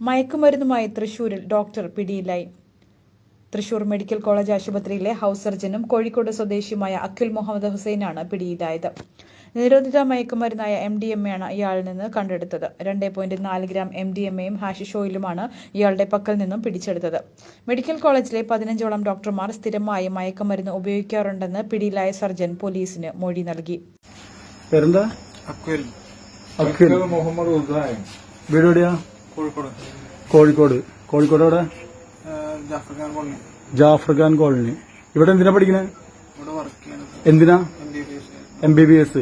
മയക്കുമരുന്നുമായി തൃശൂരിൽ ഡോക്ടർ പിടിയിലായി. Thrissur medical college ആശുപത്രിയിലെ ഹൌസ് സർജനും കോഴിക്കോട് സ്വദേശിയുമായ അഖിൽ മുഹമ്മദ് ഹുസൈനാണ് പിടിയിലായത്. നിരോധിത മയക്കുമരുന്നായ MDMA ഇയാളിൽ നിന്ന് കണ്ടെടുത്തത്. 2.4 ഗ്രാം MDMAയും ഹാഷിഷ് ഓയിലുമാണ് ഇയാളുടെ പക്കൽ നിന്നും പിടിച്ചെടുത്തത്. മെഡിക്കൽ കോളേജിലെ 15ഓളം ഡോക്ടർമാർ സ്ഥിരമായി മയക്കുമരുന്ന് ഉപയോഗിക്കാറുണ്ടെന്ന് പിടിയിലായ സർജൻ പോലീസിന് മൊഴി നൽകി. കോഴിക്കോട് എവിടെ? ജാഫർ ഖാൻ കോളനി. ഇവിടെ എന്തിനാ പഠിക്കുന്നത്? എന്തിനാ? MBBS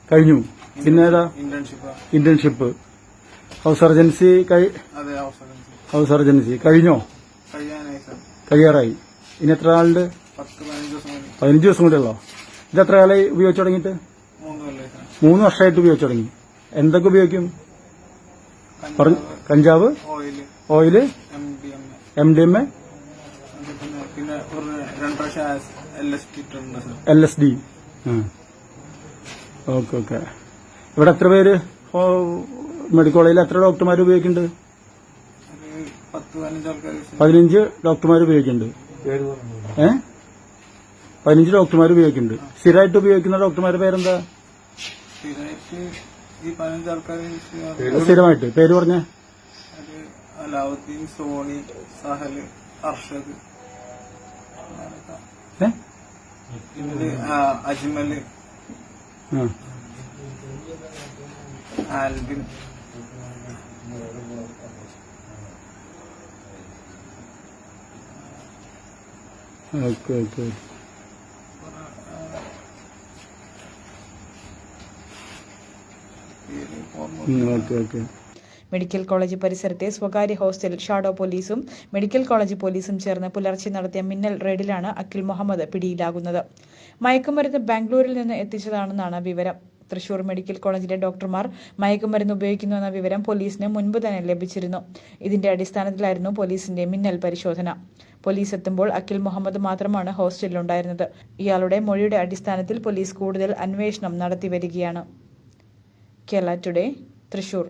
കഴിഞ്ഞു. പിന്നെ ഏതാ? ഇന്റേൺഷിപ്പ്. ഹൗസ് സർജൻസി കഴിഞ്ഞോ? കഴിയാറായി. ഇനി എത്ര ആളുണ്ട്? 15 ദിവസം കൂടെ ഉള്ളോ? ഇത് എത്ര കാലമായി ഉപയോഗിച്ചു തുടങ്ങിയിട്ട്? 3 വർഷമായിട്ട് ഉപയോഗിച്ചു തുടങ്ങി. എന്തൊക്കെ ഉപയോഗിക്കും? കഞ്ചാവ്, ഓയില്, MDMA, LSD. ഓക്കെ. ഇവിടെ എത്ര പേര് മെഡിക്കൽ കോളേജിൽ എത്ര ഡോക്ടർമാർ ഉപയോഗിക്കുന്നുണ്ട്? 15 ഡോക്ടർമാർ ഉപയോഗിക്കുന്നുണ്ട്. 15 ഡോക്ടർമാർ ഉപയോഗിക്കുന്നുണ്ട്. സ്ഥിരമായിട്ട് ഉപയോഗിക്കുന്ന ഡോക്ടർമാരുടെ പേരെന്താ? സ്ഥിരമായിട്ട് പേര് പറഞ്ഞ? Alauddin, Soni, Sahal, Arshad, Ajmal, Albin. Okay. Medical college പരിസരത്തെ സ്വകാര്യ ഹോസ്റ്റൽ ഷാഡോ പോലീസും മെഡിക്കൽ കോളേജ് പോലീസും ചേർന്ന് പുലർച്ചെ നടത്തിയ മിന്നൽ റെയ്ഡിലാണ് അഖിൽ മുഹമ്മദ് പിടിയിലാകുന്നത്. മയക്കുമരുന്ന് ബാംഗ്ലൂരിൽ നിന്ന് എത്തിച്ചതാണെന്നാണ് വിവരം. തൃശൂർ മെഡിക്കൽ കോളേജിലെ ഡോക്ടർമാർ മയക്കുമരുന്ന് ഉപയോഗിക്കുന്നുവെന്ന വിവരം പോലീസിന് മുൻപ് തന്നെ ലഭിച്ചിരുന്നു. ഇതിന്റെ അടിസ്ഥാനത്തിലായിരുന്നു പോലീസിന്റെ മിന്നൽ പരിശോധന. പോലീസ് എത്തുമ്പോൾ അഖിൽ മുഹമ്മദ് മാത്രമാണ് ഹോസ്റ്റലിലുണ്ടായിരുന്നത്. ഇയാളുടെ മൊഴിയുടെ അടിസ്ഥാനത്തിൽ പോലീസ് കൂടുതൽ അന്വേഷണം നടത്തിവരികയാണ്. കേരള ടുഡേ, തൃശൂർ.